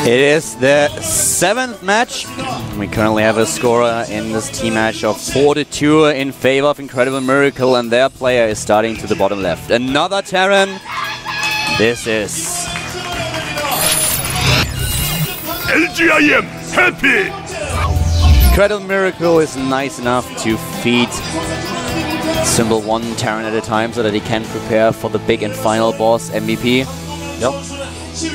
It is the 7th match. We currently have a scorer in this team match of 4-2 in favor of Incredible Miracle, and their player is starting to the bottom left. Another Terran. This is LGIM happy. Incredible Miracle is nice enough to feed Symbol 1 Terran at a time so that he can prepare for the big and final boss MVP. Yep.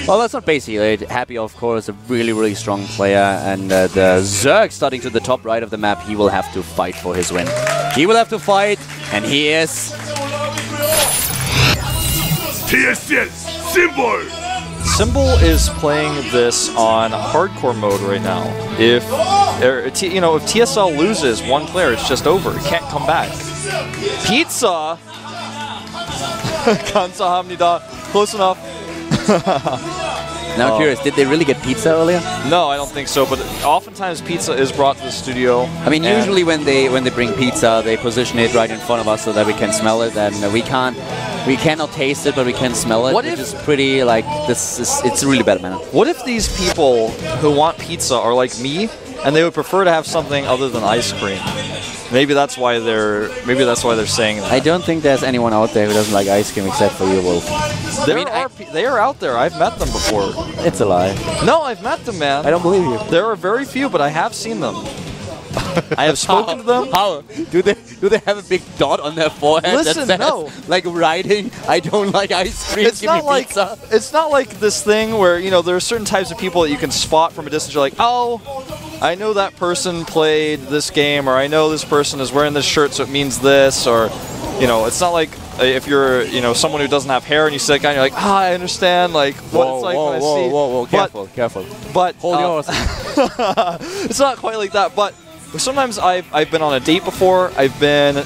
Well, that's not basically it. Happy, of course, a really, really strong player. And the Zerg starting to the top right of the map, he will have to fight for his win. He will have to fight, and he is... TSL Symbol. Symbol is playing this on hardcore mode right now. If if TSL loses one player, it's just over. It can't come back. Pizza. 감사합니다. Close enough. Now I'm curious, did they really get pizza earlier? No, I don't think so. But oftentimes pizza is brought to the studio. I mean, usually when they bring pizza, they position it right in front of us so that we can smell it, and we cannot taste it, but we can smell it. Which is pretty like it's really bad, man. What if these people who want pizza are like me, and they would prefer to have something other than ice cream? Maybe that's why they're saying that. I don't think there's anyone out there who doesn't like ice cream except for you, Wolf. They are out there. I've met them before. It's a lie. No, I've met them, man. I don't believe you. There are very few, but I have seen them. I have spoken to them. How? Do they have a big dot on their forehead? Listen, that says, no. Like writing, I don't like ice cream, It's not like pizza. It's not like this thing where, there are certain types of people that you can spot from a distance. You're like, oh, I know that person played this game, or I know this person is wearing this shirt, so it means this, or, it's not like if you're, someone who doesn't have hair and you see that guy and you're like, I understand, like, what it's like when I see. Whoa, careful. But, hold yours. It's not quite like that, but sometimes I've been on a date before, I've been,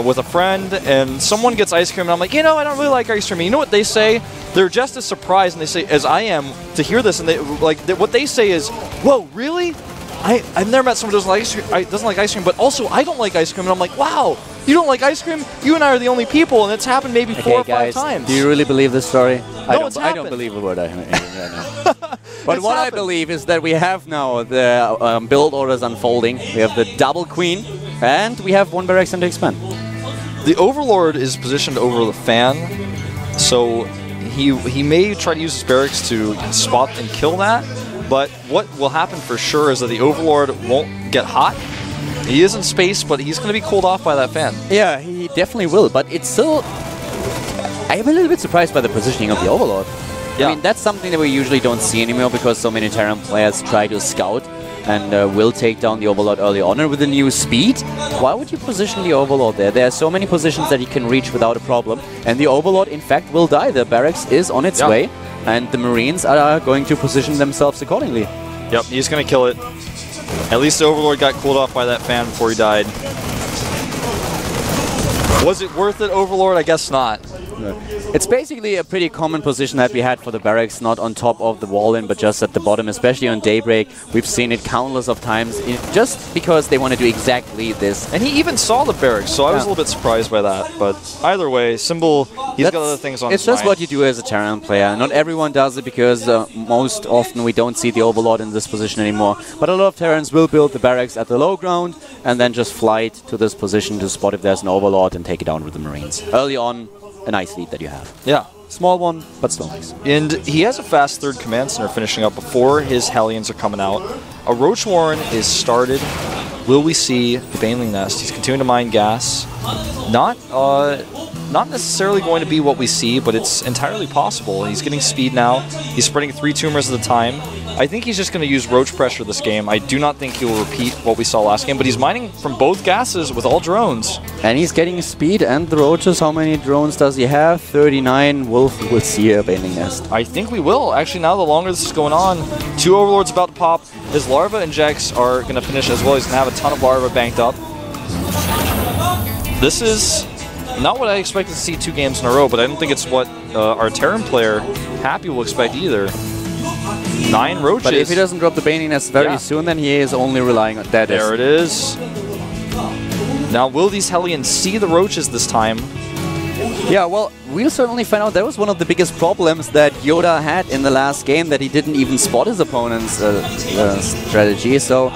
with a friend, and someone gets ice cream, and I'm like, I don't really like ice cream. And you know what they say? They're just as surprised, and they say, as I am, to hear this, and what they say is, whoa, really? I've never met someone who doesn't like ice cream, but also I don't like ice cream, and I'm like, wow, you don't like ice cream? You and I are the only people, and it's happened maybe 4 or 5 times. Do you really believe this story? No, I don't believe a word I hear right now. But what I believe is that we have now the build orders unfolding. We have the double queen, and we have one barracks to expand. The Overlord is positioned over the fan, so he may try to use his barracks to spot and kill that. But what will happen for sure is that the Overlord won't get hot. He is in space, but he's going to be cooled off by that fan. Yeah, he definitely will, but it's still... I am a little bit surprised by the positioning of the Overlord. Yeah. I mean, that's something that we usually don't see anymore because so many Terran players try to scout and will take down the Overlord early on. And with the new speed, why would you position the Overlord there? There are so many positions that he can reach without a problem. And the Overlord, in fact, will die. The barracks is on its way. And the Marines are going to position themselves accordingly. Yep, he's going to kill it. At least the Overlord got cooled off by that fan before he died. Was it worth it, Overlord? I guess not. It's basically a pretty common position that we had for the barracks, not on top of the wall-in, but just at the bottom, especially on Daybreak. We've seen it countless of times, just because they want to do exactly this. And he even saw the barracks, so I was a little bit surprised by that. But either way, Symbol, he's got other things on his mind. It's just what you do as a Terran player. Not everyone does it because most often we don't see the Overlord in this position anymore. But a lot of Terrans will build the barracks at the low ground and then just fly it to this position to spot if there's an Overlord and take it down with the Marines. Early on, a nice lead that you have. Yeah. Small one, but still nice. And he has a fast third command center finishing up before his Hellions are coming out. A Roach Warren is started. Will we see the Baneling Nest? He's continuing to mine gas. Not necessarily going to be what we see, but it's entirely possible. He's getting speed now. He's spreading 3 tumors at a time. I think he's just going to use Roach pressure this game. I do not think he will repeat what we saw last game, but he's mining from both gases with all drones. And he's getting speed and the Roaches. How many drones does he have? 39. Wolf will see a Baneling Nest. I think we will. Actually, now the longer this is going on, 2 Overlords about to pop. His Larva and Jax are going to finish as well. He's going to have a ton of Larva banked up. This is not what I expected to see 2 games in a row, but I don't think it's what our Terran player, Happy, will expect either. 9 Roaches. But if he doesn't drop the Baneling Nest very soon, then he is only relying on that. There it is. Now, will these Hellions see the Roaches this time? Yeah, well, we'll certainly find out. That was one of the biggest problems that Yoda had in the last game, that he didn't even spot his opponent's strategy. So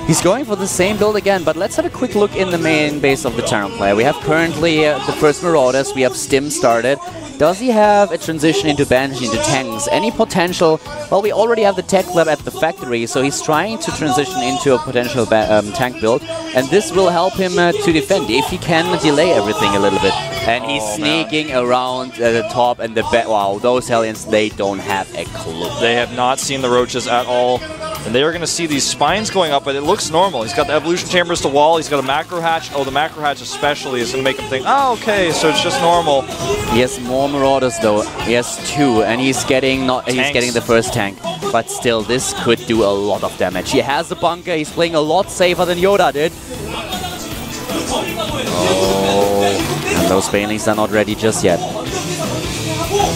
he's going for the same build again, but let's have a quick look in the main base of the Terran player. We have currently the first Marauders, we have Stim started. Does he have a transition into Banshee, into tanks? Any potential? Well, we already have the tech lab at the factory, so he's trying to transition into a potential tank build, and this will help him to defend if he can delay everything a little bit. And he's sneaking around the top and the wow, those Hellions, they don't have a clue. They have not seen the roaches at all. And they are going to see these spines going up, but it looks normal. He's got the evolution chambers to wall. He's got a macro hatch. Oh, the macro hatch especially is going to make him think, oh, okay, so it's just normal. He has more Marauders though. He has 2, and he's getting the first tank. But still, this could do a lot of damage. He has a bunker. He's playing a lot safer than Yoda did. Oh, and those Banelings are not ready just yet.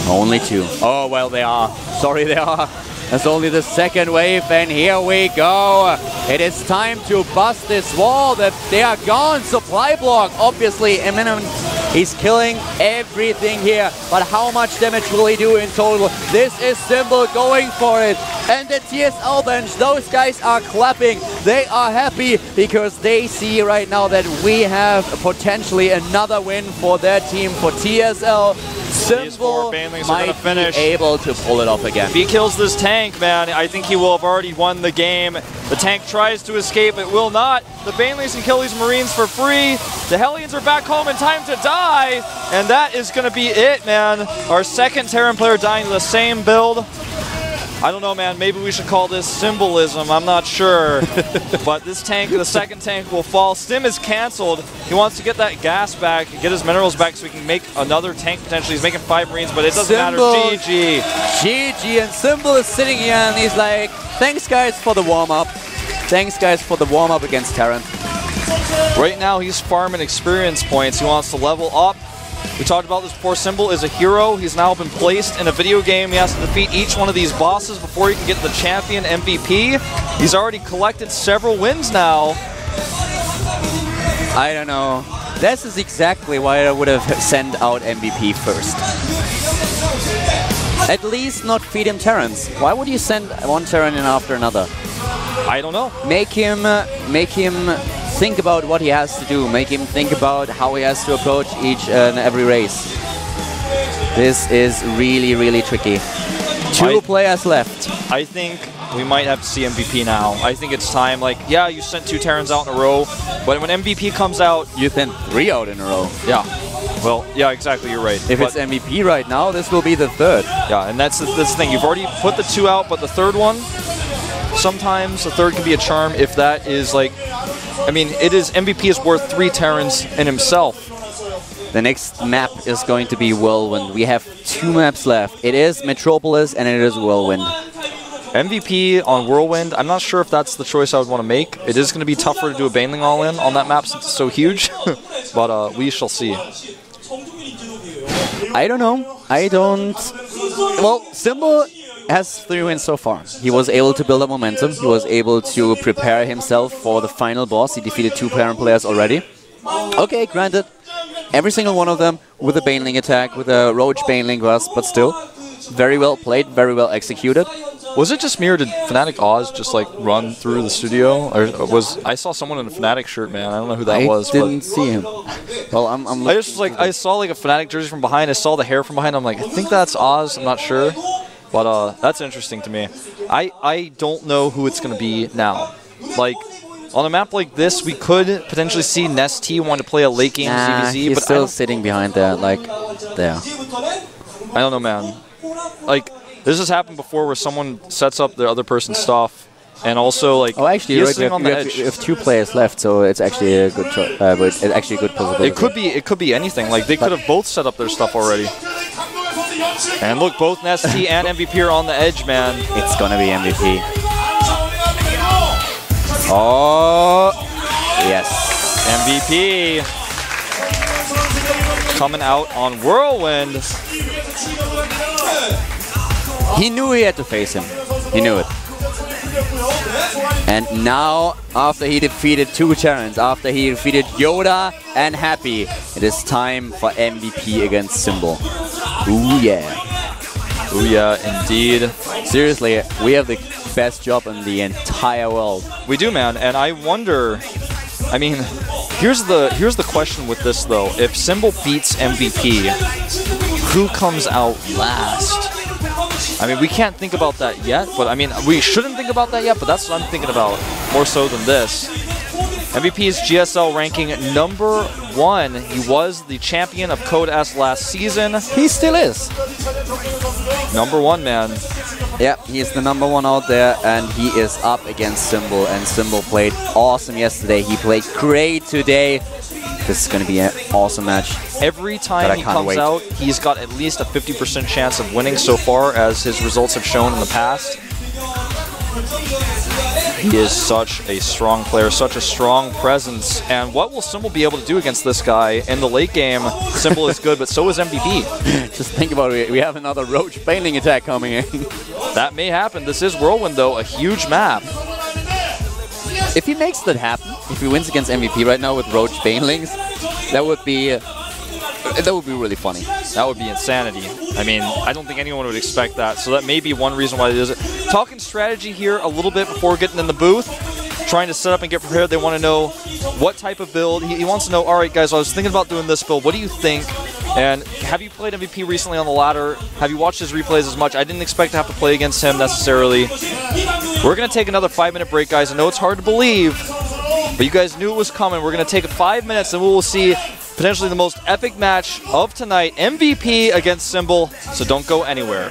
Only 2. Oh, well, they are. Sorry, they are. That's only the second wave, and here we go. It is time to bust this wall. They are gone. Supply block, obviously, imminent. He's killing everything here, but how much damage will he do in total? This is Symbol going for it. And the TSL bench, those guys are clapping. They are happy because they see right now that we have potentially another win for their team, for TSL. Symbol might be able to pull it off again. If he kills this tank, man, I think he will have already won the game. The tank tries to escape, it will not. The Banelings can kill these Marines for free. The Hellions are back home in time to die. And that is going to be it, man. Our second Terran player dying to the same build. I don't know, man. Maybe we should call this symbolism. I'm not sure. But this tank, the second tank, will fall. Stim is canceled. He wants to get that gas back, get his minerals back so he can make another tank potentially. He's making 5 Marines, but it doesn't matter. GG. GG. And Symbol is sitting here and he's like, thanks, guys, for the warm-up. Thanks, guys, for the warm-up against Terran. Right now, he's farming experience points. He wants to level up. We talked about this before. Symbol is a hero. He's now been placed in a video game. He has to defeat each one of these bosses before he can get the champion MVP. He's already collected several wins now. I don't know. This is exactly why I would have sent out MVP first. At least not feed him Terrans. Why would you send one Terran in after another? I don't know. Make him think about what he has to do. Make him think about how he has to approach each and every race. This is really, really tricky. 2 players left. I think we might have to see MVP now. I think it's time. Like, yeah, you sent 2 Terrans out in a row, but when MVP comes out... You sent 3 out in a row. Yeah. Well, yeah, exactly, you're right. If it's MVP right now, this will be the 3rd. Yeah, and that's the thing. You've already put the 2 out, but the 3rd one, sometimes the 3rd can be a charm if that is like... I mean, MVP is worth 3 Terrans in himself. The next map is going to be Whirlwind. We have 2 maps left. It is Metropolis and it is Whirlwind. MVP on Whirlwind, I'm not sure if that's the choice I would want to make. It is going to be tougher to do a Baneling all-in on that map since it's so huge. But we shall see. I don't know. I don't... Well, Symbol has 3 wins so far. He was able to build up momentum. He was able to prepare himself for the final boss. He defeated 2 Terran players already. Okay, granted. Every single one of them with a Baneling attack, with a Roach Baneling burst, but still, very well played, very well executed. Was it just me or did Fnatic Oz just like run through the studio? Or was I saw someone in a Fnatic shirt, man. I don't know who that was. I didn't see him. Well, I'm I just was like, I saw like a Fnatic jersey from behind. I saw the hair from behind. I'm like, I think that's Oz. I'm not sure. But that's interesting to me. I don't know who it's going to be now. Like, on a map like this, we could potentially see Nesty want to play a late game ZVZ. He's but still sitting behind there, like, there. I don't know, man. Like, this has happened before where someone sets up the other person's stuff. And also, like, oh, actually, right, we have 2 players left, so it's actually a good it's actually a good possibility. It could be anything. Like, they could have both set up their stuff already. And look, both Nesty and MVP are on the edge, man. It's gonna be MVP. Oh, yes. MVP coming out on Whirlwind. He knew he had to face him. He knew it. And now, after he defeated 2 Terrans, after he defeated Yoda and Happy, it is time for MVP against Symbol. Ooh yeah. Ooh yeah, indeed. Seriously, we have the best job in the entire world. We do, man, and I wonder, I mean, here's the question with this though. If Symbol beats MVP, who comes out last? I mean, we can't think about that yet, but I mean, we shouldn't think about that yet, but that's what I'm thinking about, more so than this. MVP's GSL ranking number 1. He was the champion of Code S last season. He still is. Number 1, man. Yeah, he is the number 1 out there, and he is up against Symbol, and Symbol played awesome yesterday. He played great today. This is going to be an awesome match. Every time he comes out, he's got at least a 50% chance of winning so far, as his results have shown in the past. He is such a strong player, such a strong presence. And what will Symbol be able to do against this guy? In the late game, Symbol is good, but so is MVP. Just think about it. We have another Roach Baneling attack coming in. That may happen. This is Whirlwind, though, a huge map. If he makes that happen, if he wins against MVP right now with Roach Banelings, that would be really funny. That would be insanity. I mean, I don't think anyone would expect that. So that may be one reason why they do it. Talking strategy here a little bit before getting in the booth. Trying to set up and get prepared. They want to know what type of build. He wants to know, all right, guys, I was thinking about doing this build. What do you think? And have you played MVP recently on the ladder? Have you watched his replays as much? I didn't expect to have to play against him necessarily. We're going to take another 5-minute break, guys. I know it's hard to believe, but you guys knew it was coming. We're going to take 5 minutes, and we will see potentially the most epic match of tonight, MVP against Symbol. So don't go anywhere.